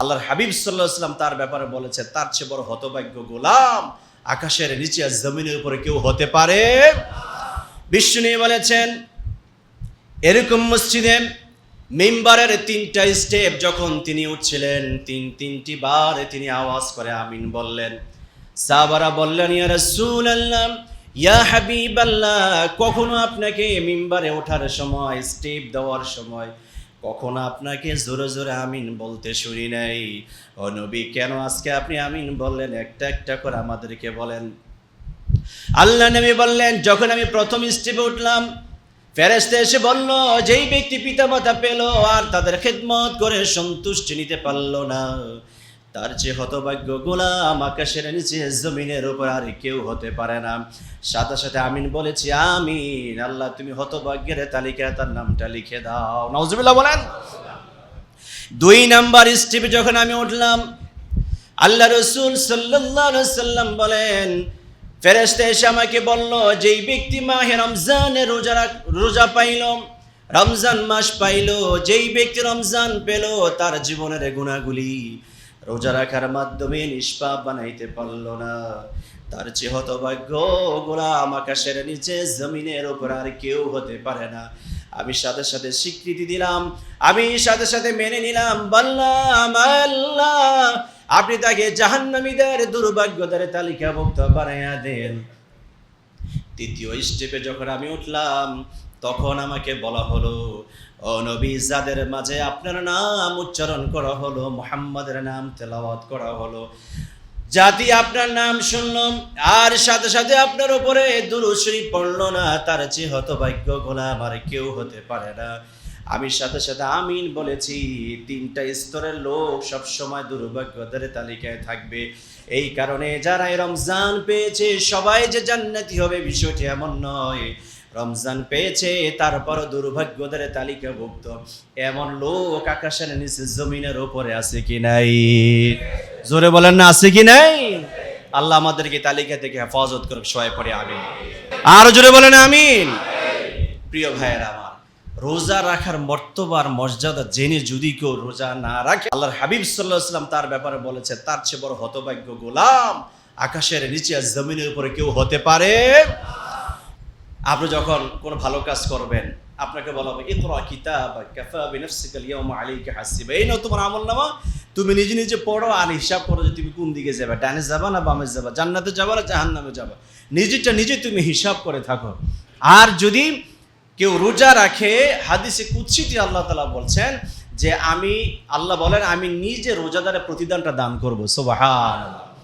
আল্লাহর হাবিব সাল্লাল্লাহু আলাইহি ওয়াসাল্লাম তার ব্যাপারে বলেছে, তার চেয়ে বড় হতভাগ্য গোলাম আকাশের নিচে আর জমিনের উপরে কেউ হতে পারে। বিষ্ণু নিয়ে বলেছেন, এরকম মসজিদে মিম্বারের 3টা স্টেপ যখন তিনি উঠছিলেন, তিনটি বার তিনি আওয়াজ করে আমিন বললেন। সাহাবারা বললেন, ইয়া রাসূলুল্লাহ, ইয়া হাবিবাল্লাহ, কখনো আপনাকে মিম্বারে ওঠার সময়, স্টেপ দেওয়ার সময় কখনো আপনাকে জোরে জোরে আমিন বলতে শুনি নাই। ও নবী, কেন আজকে আপনি আমিন বললেন? একটা একটা করে আমাদেরকে বলেন। আল্লাহ নবী বললেন, যখন আমি প্রথম স্টেপে উঠলাম, ফেরেশতা এসে বলল, যেই ব্যক্তি পিতামাতা পেল আর তাদের খেদমত করে সন্তুষ্টি নিতে পারল না, তার চেয়ে হতভাগ্য গোলাম আকাশের নিচে জমিনের উপর আর কেউ হতে পারে না। সাথে সাথে আমিন বলেছি, আমিন। আল্লাহ তুমি হতভাগ্যের তালিকায় তার নামটা লিখে দাও। নাউজুবিল্লাহ বলেন। 2 নাম্বার স্টেপে যখন আমি উঠলাম, আল্লাহ রাসূল সাল্লাল্লাহু আলাইহি সাল্লাম বলেন, ফেরেশতা এসে আমাকে বলল, যেই ব্যক্তি মাহে রমজানের রোজা পাইল, রমজান মাস পাইল, যেই ব্যক্তি রমজান পেল, তার জীবনের গুনাহগুলি রোজা রাখার মাধ্যমে নিষ্পাপ বানাইতে পারল না, তার চেয়ে হতভাগ্য গোলাম আকাশের নিচে জমিনের উপর আর কেউ হতে পারে না। আমি সাথে সাথে স্বীকৃতি দিলাম, আমি সাথে সাথে মেনে নিলাম, বললাম, আল্লাহ আপনি তাকে জাহান্নামীদের দুর্ভাগ্যদের তালিকাভুক্ত বানাইয়া দেন। 3য় স্টেপে যখন আমি উঠলাম, তখন আমাকে বলা হলো, ও নবী, যাদের মাঝে আপনার নাম উচ্চারণ করা হলো, মুহাম্মাদের নাম তেলাওয়াত করা হলো, জাতি আপনার নাম শুনলাম আর সাথে সাথে আপনার উপরে দুরূদ শরীফ পড়ল না, তার চেয়ে হতভাগ্য গোলাম আর কেউ হতে পারে না। আমি সাথে সাথে আমিন বলেছি। 3টা স্তরের লোক সবসময় দুর্ভাগ্যদের তালিকায় থাকবে। এই কারণে যারা রমজান পেয়েছে সবাই যে জান্নাতি হবে বিষয়টি এমন নয়। রমজান পেয়েছে তারপর দুর্ভাগ্যদের তালিকাভুক্ত এমন লোক আকাশের নিচে জমিনের উপরে আছে কি নাই? জোরে বলেন না, আছে কি নাই? আল্লাহ আমাদেরকে তালিকা থেকে হেফাজত করুক, সবাই পড়ে আমিন। আর জোরে বলেন আমিন। প্রিয় ভাইয়েরা আমার, রোজা রাখার মর্তবার মর্যাদা জেনে যদি কেউ রোজা না রাখে, আল্লাহর হাবিব সাল্লাল্লাহু আলাইহি ওয়াসাল্লাম তার ব্যাপারে বলেছে, তার চেয়ে বড় হতভাগ্য গোলাম আকাশের নিচে আর জমিনের উপরে কেউ হতে পারে। আপনি যখন কোনো ভালো কাজ করবেন, আপনাকে বলা হবে, ইকরা কিতাবাকা কাফা বিনাফসিকা আল-ইয়াওমা আলাইকা হাসিবা। এই নাও তোমার আমলনামা, তুমি নিজে নিজে পড়ো আর হিসাব করো যে তুমি কোন দিকে যাবে, ডানে যাবা না বামে যাবা, জান্নাতে যাবা না জাহান্নামে যাবা। নিজেরটা নিজে তুমি হিসাব করে থাকো। আর যদি কেউ রোজা রাখে, হাদিসে কুদসিতে আল্লাহ তাআলা বলছেন যে আল্লাহ বলেন, আমি নিজে রোজাদারের প্রতিদানটা দান করবো। সুবহানাল্লাহ।